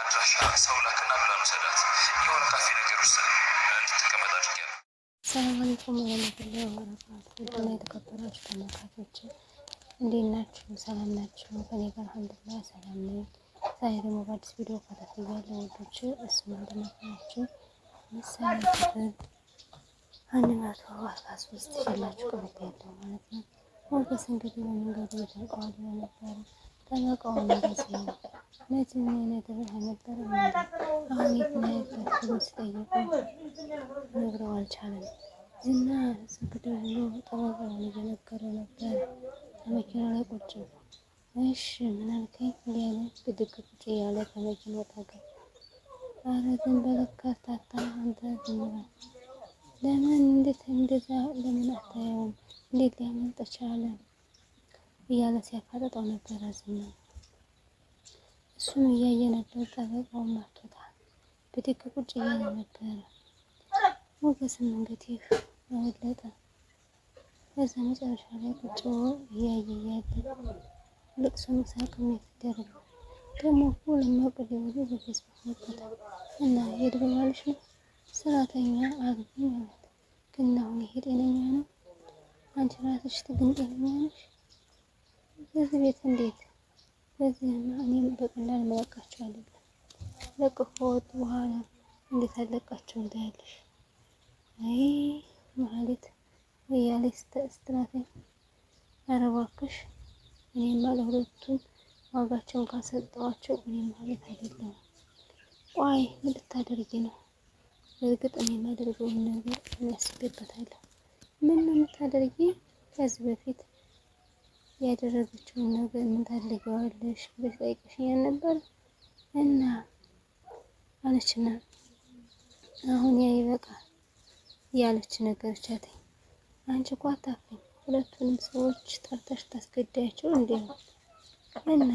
አድራሻ ሰው ላክና ብላ መሰዳት የሆነ ካፌ ነገር ውስጥ እንድትቀመጥ አድርጊያለሁ። ሰላም አለይኩም ወራህመቱላሂ ወበረካቱህ። ውድና የተከበራችሁ ተመልካቾች እንዴት ናችሁ? ሰላም ናችሁ? ከኔ ጋር አልሐምዱሊላህ ሰላም ነኝ። ዛሬ ደግሞ በአዲስ ቪዲዮ ከተገኛለሁ ወዶች እሱ እንደነገራችሁ ምሳሌ ክፍል 143 ይዤላችሁ ቀርቤያለሁ ማለት ነው። ሞገስ እንግዲህ በመንገዱ እየተንቀዋለ ነበር። ጠበቃውም እንደዚህ ነው መቼም የነገርህ አልነበረም እንዴ? አሁን የት ነው ያለህ ብሎ ሲጠይቀው ነግረው አልቻለም። ዝና ስልክ ደውሎ ጠበቃውን እየነገረው ነበር። ከመኪናው ላይ ቁጭ ብሎ እሺ ምን አልከኝ እያለ ብድግ ቁጭ እያለ ከመኪናው ታገል። ኧረ ዝም በለክ ከርታታ አንተ ዝም በል። ለምን እንዴት እንደዛ ለምን አታየውም? እንዴት ሊያመልጥ ቻለ? እያለ ሲያፋጠጠው ነበረ ዝና። እሱም እያየ ነበር። ጠበቃውን ማቶታል። ብድግ ቁጭ እያለ ነበረ። ሞገስም እንግዲህ አወለጠ። ከዛ መጨረሻ ላይ ቁጭ ብሎ እያየ እያለ ልቅሶም ሳቅም የተደረገ ደግሞ ለማውቀድ ብሎ በፌስቡክ መጣ እና ሄድ ብሏልሽ ነው ሰራተኛ አግኝ ማለት ግን አሁን ይሄ ጤነኛ ነው? አንቺ ራስሽ ግን ጤነኛ ነሽ? በዚህ ቤት እንዴት በዚህማ እኔም በቀላል መለቃቸው አይደለም። ለቅቆ ከወጡ በኋላ እንዴት አለቃቸው እንዳያለሽ? አይ ማለት እያለች ስትላተኝ ኧረ እባክሽ እኔማ ለሁለቱም ዋጋቸውን ካሰጠዋቸው እኔ ማለት አይደለም። ቆይ ምን ልታደርጊ ነው? በእርግጥ እኔ የማደርገውን ነገር አስቤበታለሁ። ምን ነው የምታደርጊ? ከዚህ በፊት ያደረገችውን ነገር ምን ታደርጊዋለሽ ብለሽ ጠይቀሽኝ ነበር እና አለችና አሁን ያ ይበቃል ያለች ነገረቻት። አንቺ እኮ አታፍሪም? ሁለቱንም ሰዎች ጠርተሽ ታስገዳያቸው እንዴ? እና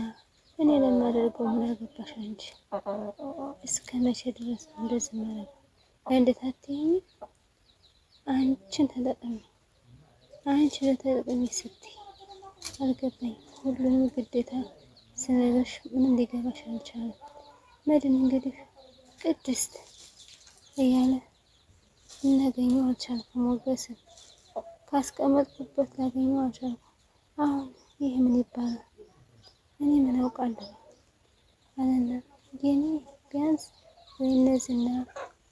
እኔ ለማደርገው ምን አገባሽ አንቺ? እስከ መቼ ድረስ እንደዚህ ማለት እንዴት አትይኝ? አንቺን ተጠቅሚ አንቺ ለተጠቅሚ ስትይ አልገባኝ። ሁሉንም ግዴታ ስነግርሽ ምንም ሊገባሽ አልቻለም። መድን እንግዲህ ቅድስት እያለ እናገኘው አልቻልኩም። ሞገስን ካስቀመጥኩበት ላገኘው አልቻልኩም። አሁን ይህ ምን ይባላል? እኔ ምን አውቃለሁ አለና የኔ ቢያንስ ወይ እነዚህና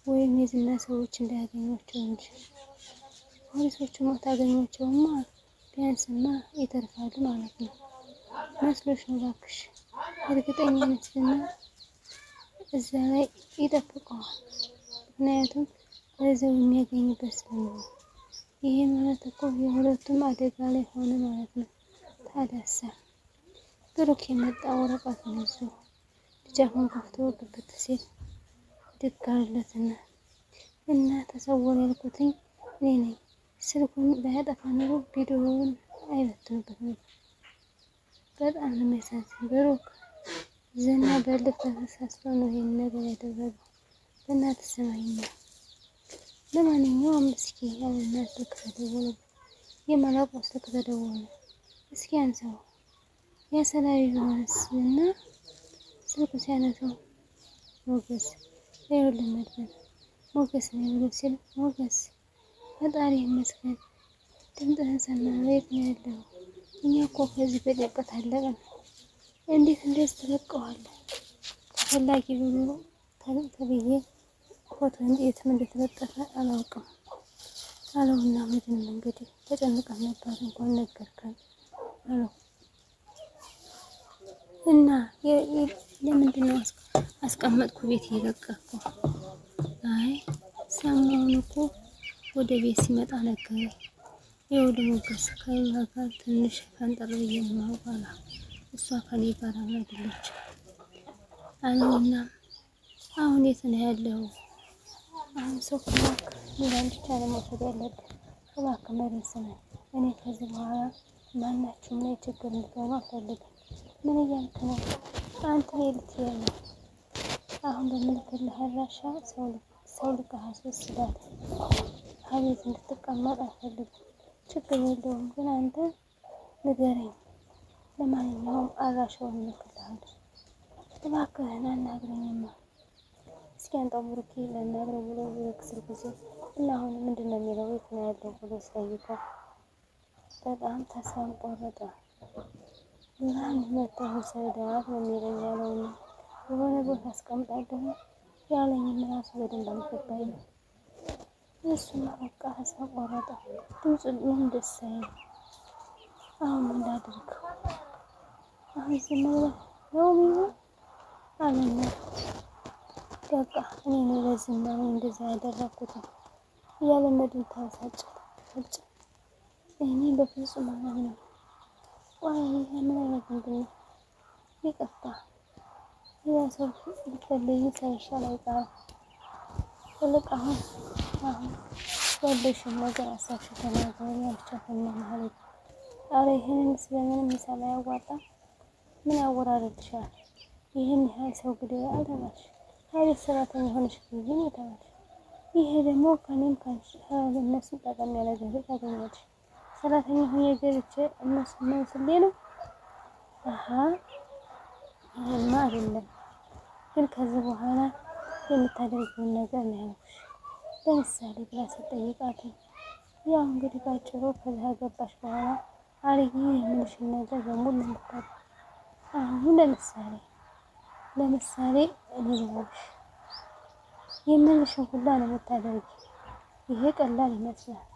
ወይም የዝና ሰዎች እንዳያገኟቸው እንጂ ፖሊሶቹማ ታገኟቸውማ ቢያንስማ ይተርፋሉ ማለት ነው። መስሎሽ ነው እባክሽ? እርግጠኛ ነች ዝና እዛ ላይ ይጠብቀዋል። ምክንያቱም በዛው የሚያገኝበት ስለሆነ። ይሄ ማለት እኮ የሁለቱም አደጋ ላይ ሆነ ማለት ነው። ታዲያሳ ብሩክ የመጣ ወረቀቱን ይዞ ደጃፉን ከፍቶ ግብት ሲል ድጋለትና እና ተሰወረ ያልኩትኝ እኔ ነኝ። ስልኩን ባያጠፋ ኖሮ ቪዲዮውን አይበትኑበትም ነበር። በጣም ነው የሚያሳዝን። ብሩክ ዝና በልክ ተሳስቶ ነው ይሄን ነገር ያደረገው። በእናትህ ስማኝ። ለማንኛውም እስኪ ያለና ስልክ ተደወለ። የማላውቀው ስልክ ተደወለ። እስኪ አንሳው። ያሰላቢ ቢሆንስ? እና ስልኩ ሲያነሳው ሞገስ ይኸውልህ መድበል ሞገስ ነው ብሎ ሲል ሞገስ ፈጣሪ ይመስገን ድምፅህን ሰማን። የት ነው ያለው? እኛ እኮ ከዚህ በጭንቀት አለቀን። እንዴት እንደዚህ ትለቀዋለህ? ተፈላጊ ብሎ ተብዬ ፎቶ የትም እንደተለጠፈ አላውቅም አለውና ምንድን እንግዲህ ተጨንቀን ነበር እንኳን ነገርከን አለው። እና ለምንድን ነው አስቀመጥኩ ቤት እየለቀቅኩ? አይ ሰሞኑን እኮ ወደ ቤት ሲመጣ ነገረ የወደ ሞገስ ከሌላ ጋር ትንሽ ፈንጠር ብዬ ማውቃላ እሷ ከኔ ጋር አይደለች አለውና አሁን የት ነው ያለው? አሁን ሰው ከላክ ሌላን ብቻ ነው መውሰድ ያለብን። እባክህ መሬት ስማኝ። እኔ ከዚህ በኋላ ማናችሁም ላይ ችግር እንድትሆኑ አልፈልግም። ምን እያልክ ነው አንተ? የልትሄድ ነው? አሁን በምልክልህ አድራሻ ሰው ልቀህ አስወስዳት። ከቤት እንድትቀመጥ አልፈልግም። ችግር የለውም ግን አንተ ንገረኝ። ለማንኛውም አድራሻውን እልክልሃለሁ። እባክህን አናግረኝማ እስኪ አንጣው ብሩኬ ላናግረው ብሎ ብሩክስል ጊዜ እና አሁን ምንድነው የሚለው የት ነው ያለው ብሎ ሲጠይቀው በጣም ተስፋ ቆረጠ። ሉላን መተህ ውሰዳት ነው የሚለኝ ያለውና የሆነ ቦታ አስቀምጣለሁ ያለኝን ራሱ በደንብ አልገባኝም። እሱማ በቃ ተስፋ ቆረጠ። ድምፁ ምን ደስ አይልም። አሁን ምን ላድርገው? አሁን ዝም ብለህ ነው የሚሆን አለና በቃ እኔ ነው ለዚህ ነው እንደዛ ያደረኩት እያለ መድን ተበሳጨ። እኔ በፍጹም አላምነው። ቆይ ምን አይነት እንትን ነው? ይቅርታ ያ ሰው ልትፈልጊ ሳይሻል አይቀርም። ትልቅ አሁን ያለሽን ነገር አሳሽ ተናገሪ ያልቻትና ማለት ኧረ ይሄንን ስለምንም ምሳሌ አያዋጣም። ምን ያወራረድሻል? ይሄን ያህል ሰው ግደይ አልተባልሽ። ከቤት ሰራተኛ ሆነሽ ግን የተባልሽ ይሄ ደግሞ ከኔም ከእነሱ ጠቀም ያለ ገንዘብ ታገኛለሽ። ሰራተኛ ሆኜ ገብቼ እነሱ መስሌ ነው። ይሄማ አይደለም ግን ከዚህ በኋላ የምታደርጊውን ነገር ነው ያልኩሽ። ለምሳሌ ብላ ስትጠይቃት ያው እንግዲህ ባጭሩ ከዛ ገባሽ በኋላ አርጊ የምልሽን ነገር በሙሉ እንድታደርጊ አሁን ለምሳሌ እኔ ልበልሽ የምልሽን ሁላ ነው የምታደርጊ። ይሄ ቀላል ይመስላል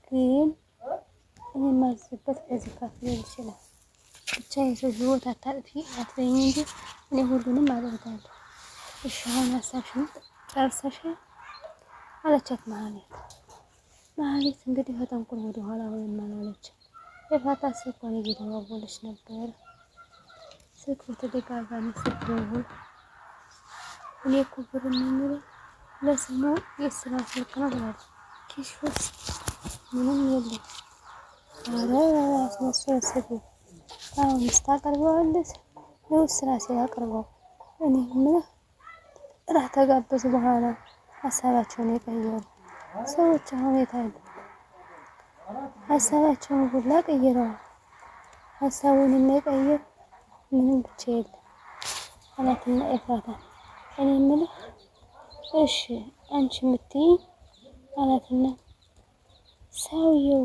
ግን እኔ የማዝበት ከዚህ ከፍ ሊል ይችላል። ብቻ የሰው ህይወት አታጥፊ አትበይኝ እንጂ እኔ ሁሉንም አደርጋለሁ። እሺ አሁን ሀሳብሽን ጨርሰሻል አለቻት መሀሌት እንግዲህ ከጠንቁል ወደ ኋላ ወይም አላለችም። ኤፍራታ ስልኳን እየደዋወለች ነበር። ስልክ በተደጋጋሚ ስትደውል እኔ እኮ ብር የሚኖረኝ ለስሙ የስራ ስልክ ነው ብላለች። ኪሽ ውስጥ ምንም የለም። ኧረ አስመስል አሁን ስታቀርበዋለች ነው ስራ ሲያቀርበው እኔ ምንም እራት ተጋበዙ በኋላ ሀሳባቸውን የቀየሩ ሰዎች አሁን የታሉ? ሀሳባቸውን ሁላ ቀይረዋል። ሀሳቡን የማይቀይር ምንም ብቻ የለም አላትና ኤፍራታ እኔ የምልህ እሺ አንቺ የምትይኝ አላትና ሰውየው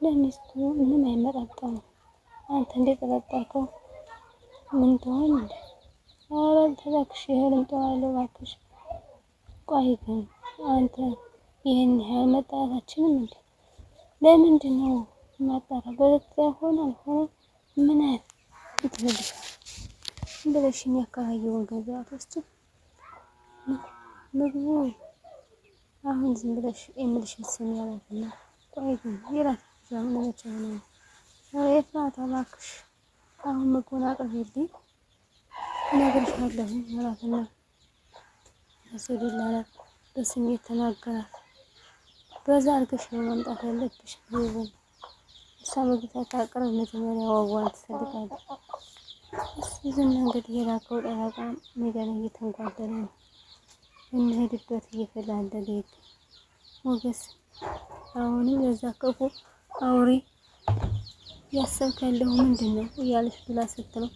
ለሚስቱ ምንም አይመጣጣም። አንተ እንዴት ጠረጠርከው? ምን ትሆን እንዴ? ኧረ ተባክሽ ይሄንም ተዋለው እባክሽ። ቆይ ግን አንተ ይሄን ያህል መጣላታችንም እንዴ ለምንድን ነው ማጣራ? በለጠ ሆነ አልሆነ ምን ይትልልሽ እንደለሽኝ ያካባየውን ገንዘብ ውስጥ ምግቡ አሁን ዝም ብለሽ የምልሽን ስም ያላትና ቆይ ግን የራት ዛም ለቻው ነው ኤፍራታ እባክሽ አሁን ምግቡን አቅርቢልኝ እነግርሻለሁ አላትና አስወድላላ በስሜት ተናገራት። በዛ አድርገሽ ነው ማምጣት ያለብሽ ይሁን እሷ ምግብ ታቀርብ መጀመሪያ ዋዋን ትፈልጋለች። እሱ ዝም እንግዲህ የላከው ጠበቃ ሜዳን እየተንጓደለ ነው። እንሄድበት እየፈላለገ ይገኛል። ሞገስ አሁንም ለዛ ክፉ አውሬ ያሰብክ ያለው ምንድን ነው እያለች ብላ ስትለው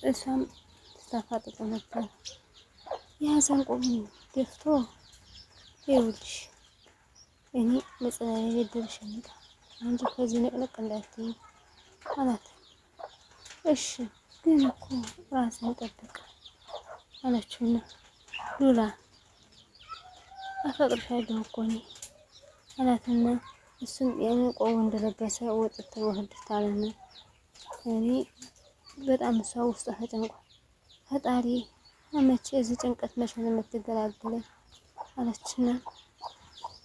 እሷም ስታፋጥጥ ነበር። የሀዘን ቁም ደፍቶ ይኸውልሽ እኔ መጽናኛ ደርሼ መጣ አንቺ ከዚህ ንቅንቅ እንዳትዪ አላት። እሺ ግን እኮ ራስን ጠብቅ አለችውና ሉላ አፈቅርሻለሁ እኮ እኔ አላትና እሱም ያንን ቆሞ እንደለበሰ ወጥቶ ወህድት አለና እኔ በጣም እሷ ውስጥ ተጨንቋል። ፈጣሪ አመቼ እዚህ ጭንቀት መቼ ነው የምትገላገለኝ አለችና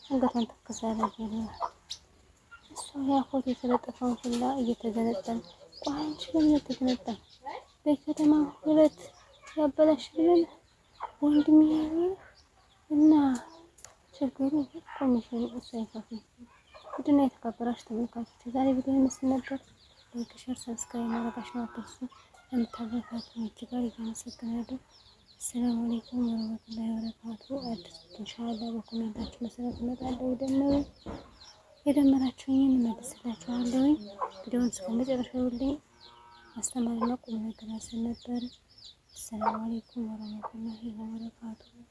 አንገቷን ተከሳለች። እሷ ያ ፎቶ የተለጠፈውን ሁላ እየተገነጠለ ቆይ አንቺ ለምን ተገነጠለ? በከተማ ሁለት ያበላሽልን ወንድም እና ችግሩ ኮሚሽን እሱ አይፋፍም። ውድና የተከበራችሁ ተመልካቾች የዛሬ ቪዲዮ ምስል ነበር። ላይክ፣ ሼር፣ ሰብስክራይብ ማድረጋችሁን አትርሱ። ለምታበረታቱኝ እጅግ አድርጌ አመሰግናለሁ። ሰላም አለይኩም ወራህመቱላሂ ወበረካቱ። አዲስ ኢንሻአላህ በኮሜንታችሁ መሰረት እመጣለሁ። የደመራችሁኝን እመልስላችኋለሁ። ቪዲዮውን እስከመጨረሻው ልኝ አስተማሪና ቁም ነገር ነበር። አሰላሙ አለይኩም ወረህመቱላሂ ወበረካቱሁ።